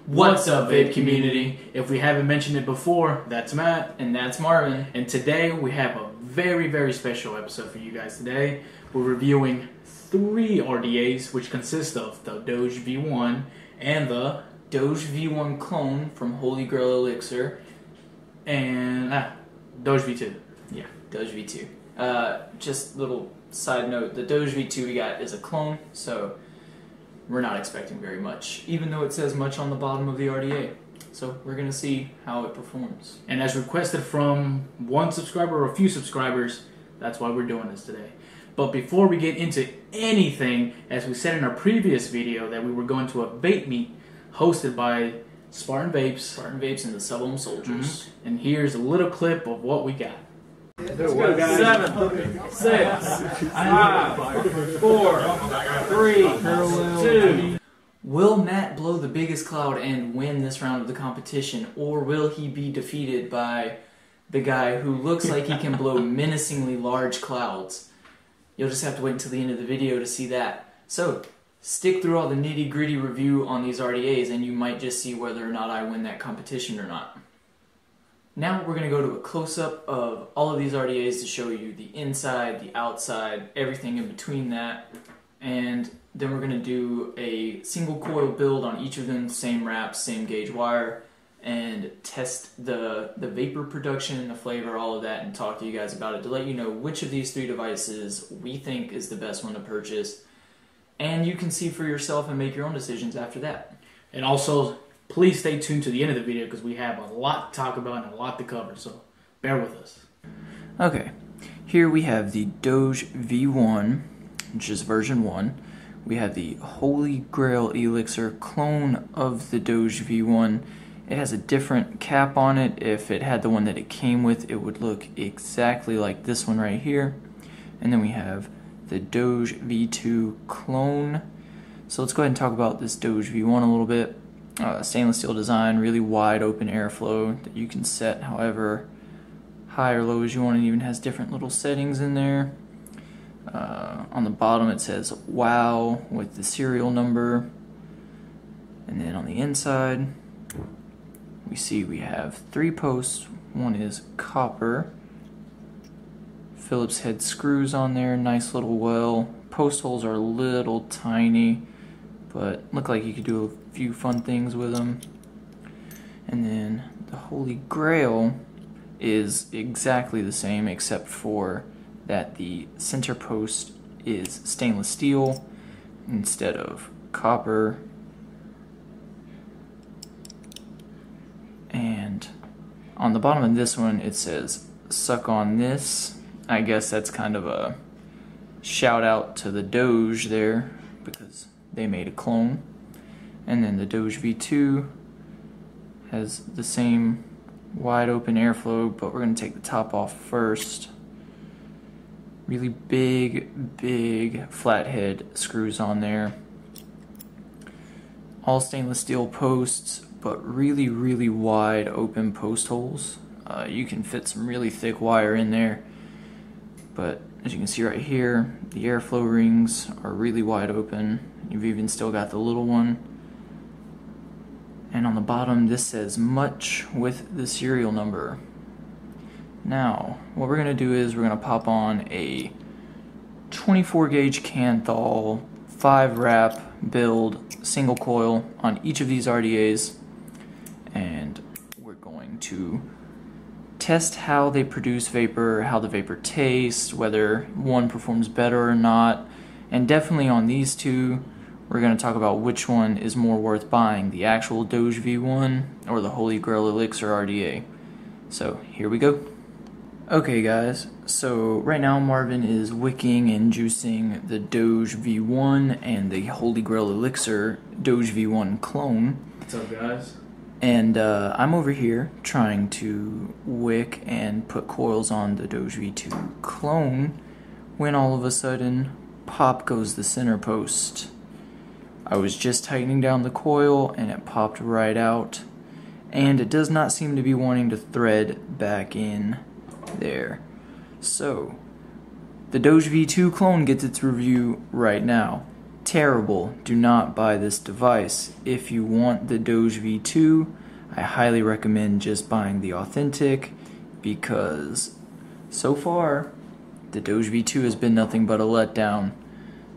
What's up, Vape community? If we haven't mentioned it before, that's Matt. And that's Marvin. And today we have a very, very special episode for you guys today. We're reviewing 3 RDAs, which consist of the Doge V1 and the Doge V1 clone from Holy Grail Elixir. and Doge V2. Yeah, Doge V2. Just little side note, the Doge V2 we got is a clone, so we're not expecting very much, even though it says much on the bottom of the RDA. So we're going to see how it performs. And as requested from one subscriber or a few subscribers, that's why we're doing this today. But before we get into anything, as we said in our previous video that we were going to a vape meet hosted by Spartan Vapes and the Sublime Soldiers. And here's a little clip of what we got. 7, 6, 5, 4, 3, 2. Will Matt blow the biggest cloud and win this round of the competition, or will he be defeated by the guy who looks like he can blow menacingly large clouds? You'll just have to wait until the end of the video to see that. So, stick through all the nitty-gritty review on these RDAs and you might just see whether or not I win that competition or not. Now we're going to go to a close-up of all of these RDAs to show you the inside, the outside, everything in between that. And then we're going to do a single coil build on each of them, same wraps, same gauge wire, and test the vapor production, the flavor, all of that, and talk to you guys about it to let you know which of these 3 devices we think is the best one to purchase. And you can see for yourself and make your own decisions after that. And also, please stay tuned to the end of the video because we have a lot to talk about and a lot to cover, so bear with us. Okay, here we have the Doge V1, which is version 1. We have the Holy Grail Elixir clone of the Doge V1. It has a different cap on it. If it had the one that it came with, it would look exactly like this one right here. And then we have the Doge V2 clone. So let's go ahead and talk about this Doge V1 a little bit. Stainless steel design, really wide open airflow that you can set however high or low as you want. It even has different little settings in there. On the bottom it says WOW with the serial number. And then on the inside we have 3 posts. One is copper. Phillips head screws on there, nice little well. Post holes are a little tiny, but look like you could do a few fun things with them. And then the Holy Grail is exactly the same except for that the center post is stainless steel instead of copper. And on the bottom of this one it says suck on this. I guess that's kind of a shout out to the Doge there because they made a clone. And then the Doge V2 has the same wide open airflow, but we're going to take the top off first. Really big flathead screws on there. All stainless steel posts, but really wide open post holes. You can fit some really thick wire in there, but as you can see right here, the airflow rings are really wide open. You've even still got the little one. And on the bottom this says much with the serial number. Now, what we're going to do is we're going to pop on a 24 gauge Canthal 5 wrap build single coil on each of these RDAs, and we're going to test how they produce vapor, how the vapor tastes, whether one performs better or not, and definitely on these 2 we're going to talk about which one is more worth buying, the actual Doge V1 or the Holy Grail Elixir RDA. So here we go. Okay guys, so right now Marvin is wicking and juicing the Doge V1 and the Holy Grail Elixir Doge V1 clone. What's up guys? And I'm over here trying to wick and put coils on the Doge V2 clone when all of a sudden, pop goes the center post. I was just tightening down the coil and it popped right out, and it does not seem to be wanting to thread back in there. So the Doge V2 clone gets its review right now. terrible. Do not buy this device. If you want the Doge V2, I highly recommend just buying the authentic, because so far the Doge V2 has been nothing but a letdown.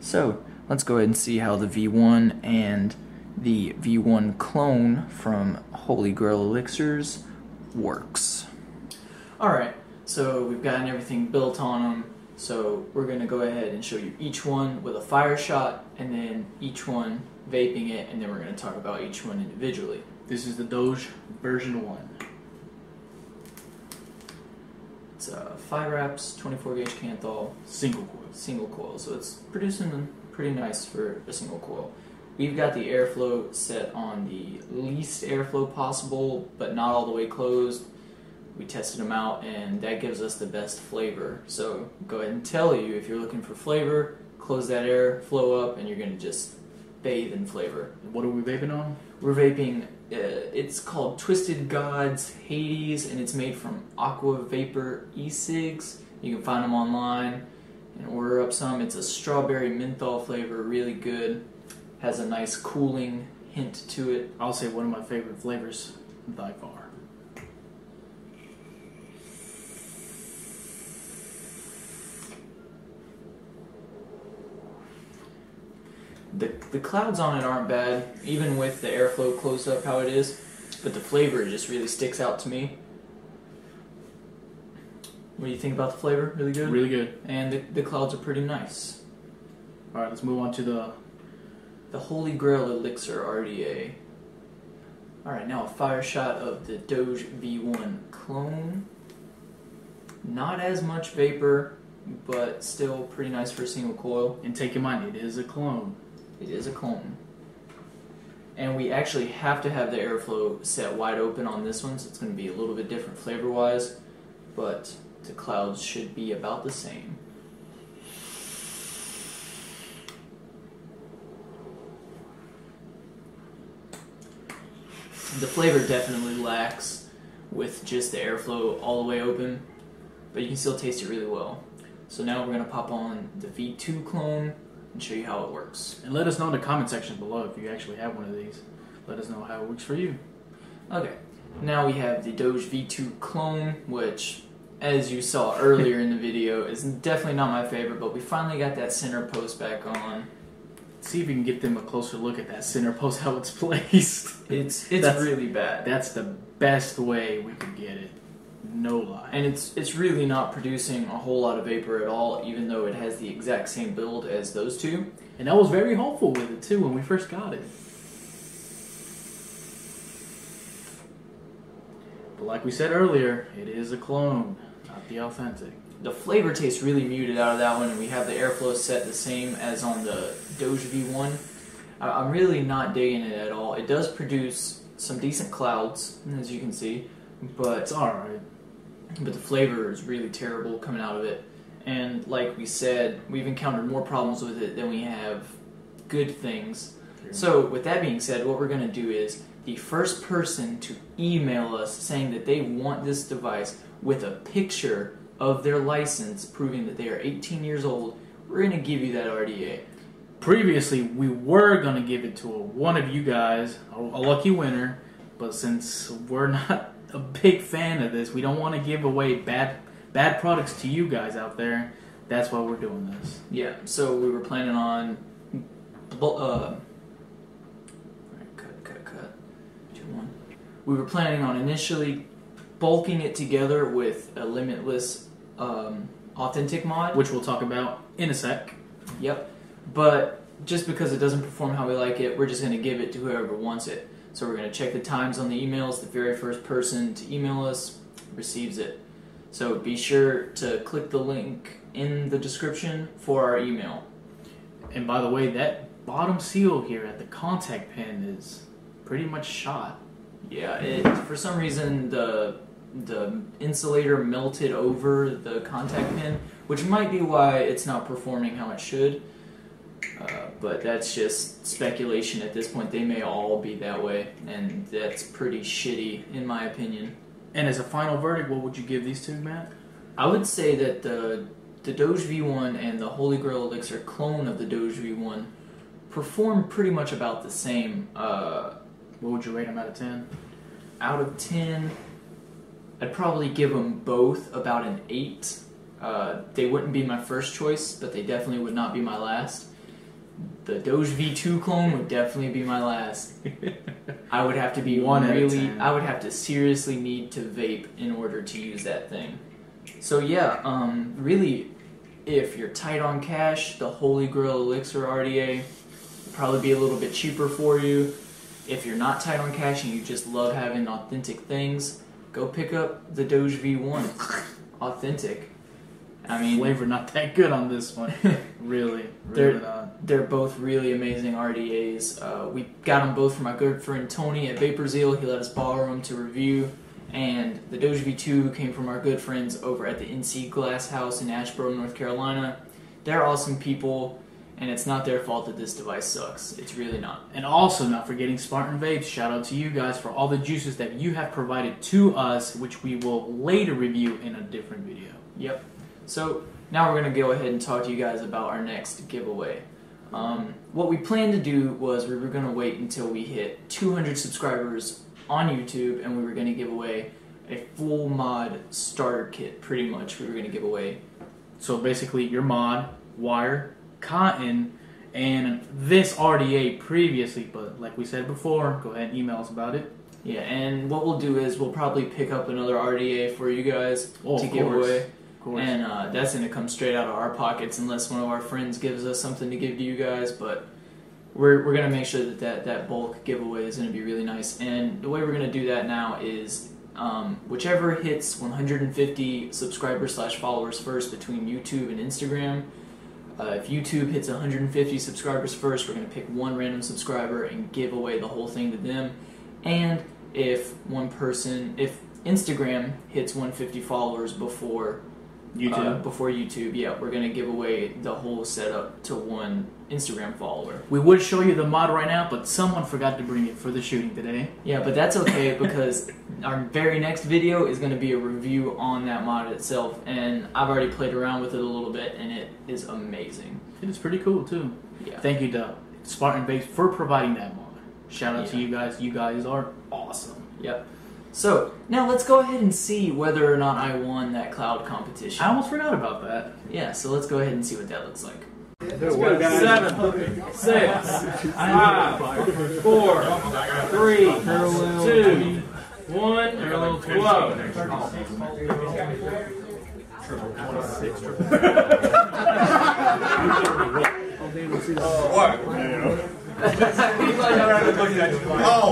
So let's go ahead and see how the V1 and the V1 clone from Holy Grail Elixirs works. Alright, so we've gotten everything built on them, so we're going to go ahead and show you each one with a fire shot, and then each one vaping it, and then we're going to talk about each one individually. This is the Doge version 1. It's 5 wraps, 24 gauge Canthal, single coil, so it's producing pretty nice for a single coil. We've got the airflow set on the least airflow possible, but not all the way closed. We tested them out, and that gives us the best flavor. So go ahead and tell you, if you're looking for flavor, close that airflow up, and you're going to just bathe in flavor. What are we vaping on? We're vaping, it's called Twisted Gods Hades, and it's made from Aqua Vapor e-cigs. You can find them online and order up some. It's a strawberry menthol flavor, really good. Has a nice cooling hint to it. I'll say one of my favorite flavors by far. The clouds on it aren't bad, even with the airflow closed up how it is, but the flavor just really sticks out to me. What do you think about the flavor? Really good? Really good. And the clouds are pretty nice. Alright, let's move on to the Holy Grail Elixir RDA. Alright, now a fire shot of the Doge V1 clone. Not as much vapor, but still pretty nice for a single coil. And take in mind, it is a clone. It is a clone. And we actually have to have the airflow set wide open on this one, so it's going to be a little bit different flavor-wise, but the clouds should be about the same. The flavor definitely lacks with just the airflow all the way open, but you can still taste it really well. So now we're going to pop on the V2 clone and show you how it works. And let us know in the comment section below if you actually have one of these. Let us know how it works for you. Okay, now we have the Doge V2 clone, which, as you saw earlier in the video, is definitely not my favorite, but we finally got that center post back on. See if we can get them a closer look at that center post, how it's placed. It's really bad. That's the best way we could get it. No lie. And it's really not producing a whole lot of vapor at all, even though it has the exact same build as those two. And I was very hopeful with it too when we first got it. But like we said earlier, it is a clone, not the authentic. The flavor tastes really muted out of that one, and we have the airflow set the same as on the Doge V1. I'm really not digging it at all. It does produce some decent clouds, as you can see, but It's alright. But the flavor is really terrible coming out of it. And like we said, we've encountered more problems with it than we have good things. So with that being said, what we're going to do is the first person to email us saying that they want this device with a picture of their license proving that they are 18 years old, we're going to give you that RDA. Previously, we were going to give it to one of you guys, a lucky winner, but since we're not a big fan of this, we don't want to give away bad products to you guys out there. That's why we're doing this. Yeah, so we were planning on we were planning on initially bulking it together with a limitless authentic mod, Which we'll talk about in a sec. Yep. But just because it doesn't perform how we like it, we're just going to give it to whoever wants it. So we're going to check the times on the emails. The very first person to email us receives it. So be sure to click the link in the description for our email. And by the way, that bottom seal here at the contact pin is pretty much shot. Yeah, for some reason the insulator melted over the contact pin, which might be why it's not performing how it should. But that's just speculation at this point. They may all be that way, and that's pretty shitty in my opinion. And as a final verdict, what would you give these two, Matt? I would say that the Doge V1 and the Holy Grail Elixir clone of the Doge V1 performed pretty much about the same. What would you rate them out of 10? Out of 10, I'd probably give them both about an 8. They wouldn't be my first choice, but they definitely would not be my last. The Doge V2 clone would definitely be my last. I would have to be I would have to seriously need to vape in order to use that thing. So yeah, really, if you're tight on cash, the Holy Grail Elixir RDA would probably be a little bit cheaper for you. If you're not tight on cash and you just love having authentic things, go pick up the Doge V1. Authentic. I mean, flavor not that good on this one. really not. They're both really amazing RDAs. We got them both from my good friend Tony at Vapor Zeal. He let us borrow them to review. And the Doge V2 came from our good friends over at the NC Glass House in Asheboro, North Carolina. They're awesome people, and it's not their fault that this device sucks. It's really not. And also, not forgetting Spartan Vapes. Shout out to you guys for all the juices that you have provided to us, which we will later review in a different video. Yep. So now we're going to go ahead and talk to you guys about our next giveaway. What we planned to do was we were going to wait until we hit 200 subscribers on YouTube, and we were going to give away a full mod starter kit, pretty much. We were going to give away. So basically your mod, wire, cotton, and this RDA previously, but like we said before, go ahead and email us about it. Yeah, and what we'll do is we'll probably pick up another RDA for you guys to give away. And that's going to come straight out of our pockets unless one of our friends gives us something to give to you guys. But we're going to make sure that bulk giveaway is going to be really nice. And the way we're going to do that now is whichever hits 150 subscribers/followers first between YouTube and Instagram. If YouTube hits 150 subscribers first, we're going to pick one random subscriber and give away the whole thing to them. And if Instagram hits 150 followers before YouTube, yeah, we're going to give away the whole setup to one Instagram follower. We would show you the mod right now, but someone forgot to bring it for the shooting today. Yeah, but that's okay because our very next video is going to be a review on that mod itself, and I've already played around with it a little bit, and it is amazing. It is pretty cool, too. Yeah. Thank you to Spartan Vapes for providing that mod. Shout out to you guys. You guys are awesome. Yep. So, now let's go ahead and see whether or not I won that cloud competition. I almost forgot about that. Yeah, so let's go ahead and see what that looks like. Let's go, guys. 7, 6, 5, 4, 3, 2, 1, close.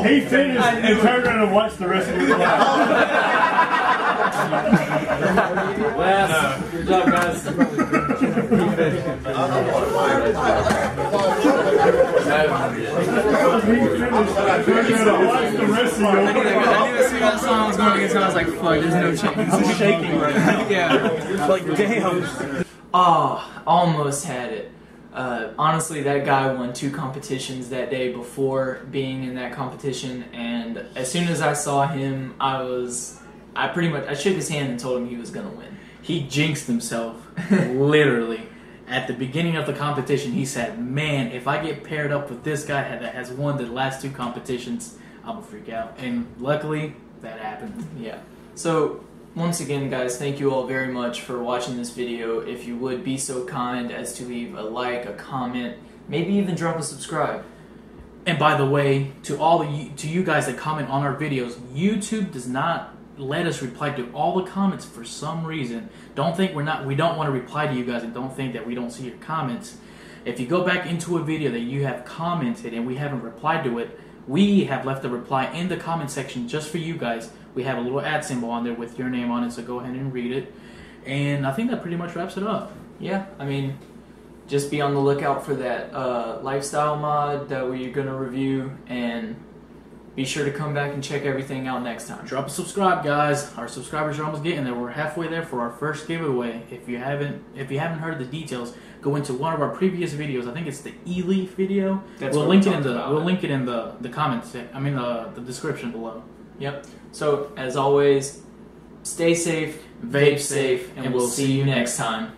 He finished and turned around and watched the rest of the class. Last. Good job, guys. I knew as soon as I saw him was going against him, I was like, fuck, there's no chance. I'm shaking right now. Yeah. Like, damn. Oh, almost had it. Honestly, that guy won 2 competitions that day before being in that competition, and as soon as I saw him, I shook his hand and told him he was gonna win. He jinxed himself, literally. At the beginning of the competition, he said, man, if I get paired up with this guy that has won the last 2 competitions, I'm gonna freak out. And luckily, that happened. Yeah. So, once again, guys, thank you all very much for watching this video. If you would be so kind as to leave a like, a comment, maybe even drop a subscribe. And by the way, to you guys that comment on our videos, YouTube does not let us reply to all the comments for some reason. Don't think we don't want to reply to you guys, and don't think that we don't see your comments. If you go back into a video that you have commented and we haven't replied to it, we have left a reply in the comment section just for you guys. We have a little ad symbol on there with your name on it, so go ahead and read it. And I think that pretty much wraps it up. Yeah, I mean, just be on the lookout for that lifestyle mod that we're going to review, and be sure to come back and check everything out next time. Drop a subscribe, guys. Our subscribers are almost getting there. We're halfway there for our first giveaway. If you haven't heard the details, go into one of our previous videos. I think it's the E-Leaf video. We'll link it in the comments. I mean the description below. Yep. So as always, stay safe, vape safe, and we'll see you next time.